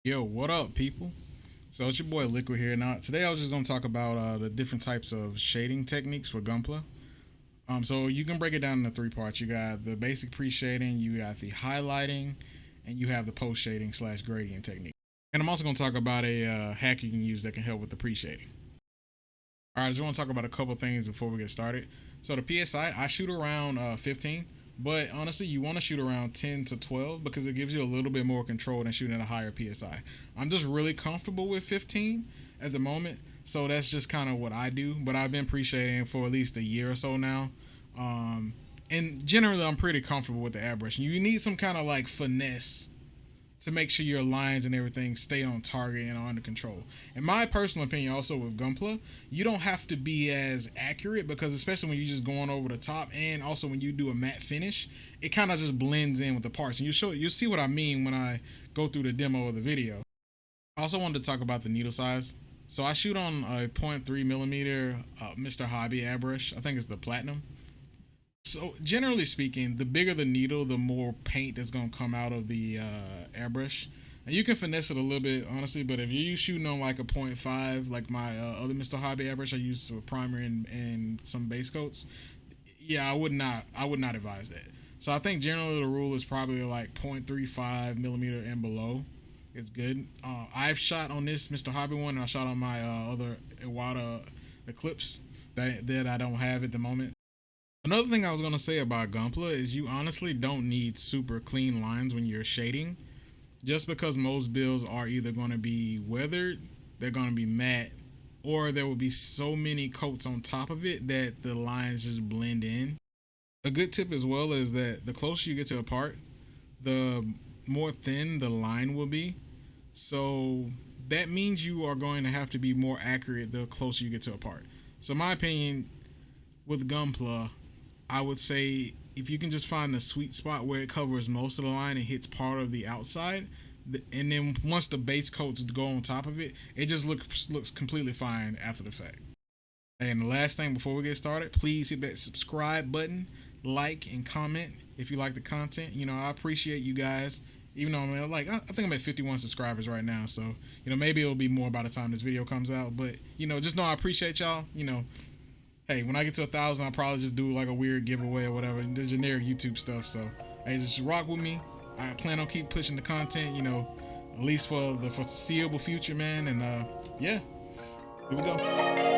Yo, what up, people? So it's your boy Liquid here. Now, today I was just gonna talk about the different types of shading techniques for GUNPLA. So you can break it down into three parts. You got the basic pre-shading, you got the highlighting, and you have the post-shading slash gradient technique. And I'm also gonna talk about a hack you can use that can help with the pre-shading. All right, I just want to talk about a couple things before we get started. So the PSI, I shoot around 15, but honestly, you want to shoot around 10 to 12 because it gives you a little bit more control than shooting at a higher PSI. I'm just really comfortable with 15 at the moment, so that's just kind of what I do. But I've been pre-shading for at least a year or so now, and generally, I'm pretty comfortable with the airbrush. You need some kind of like finesse to make sure your lines and everything stay on target and are under control. In my personal opinion, also with GUNPLA, you don't have to be as accurate because especially when you're just going over the top, and also when you do a matte finish, it kind of just blends in with the parts. And you'll see what I mean when I go through the demo of the video. I also wanted to talk about the needle size. So I shoot on a 0.3 millimeter Mr. Hobby airbrush. I think it's the platinum. So generally speaking, the bigger the needle, the more paint that's gonna come out of the airbrush. And you can finesse it a little bit, honestly. But if you're shooting on like a 0.5, like my other Mr. Hobby airbrush I use for primer and some base coats, yeah, I would not advise that. So I think generally the rule is probably like 0.35 millimeter and below. It's good. I've shot on this Mr. Hobby one, and I shot on my other Iwata Eclipse that I don't have at the moment. Another thing I was going to say about GUNPLA is you honestly don't need super clean lines when you're shading, just because most builds are either going to be weathered, they're going to be matte, or there will be so many coats on top of it that the lines just blend in. A good tip as well is that the closer you get to a part, the more thin the line will be. So that means you are going to have to be more accurate the closer you get to a part. So in my opinion, with GUNPLA, I would say if you can just find the sweet spot where it covers most of the line and hits part of the outside, and then once the base coats go on top of it, it just looks completely fine after the fact. And the last thing before we get started, please hit that subscribe button, like and comment if you like the content. You know, I appreciate you guys. Even though I think I'm at 51 subscribers right now, so maybe it'll be more by the time this video comes out. But just know I appreciate y'all. Hey, when I get to 1,000, I'll probably just do like a weird giveaway or whatever, the generic YouTube stuff. So, hey, just rock with me. I plan on keep pushing the content, at least for the foreseeable future, man. And yeah, here we go.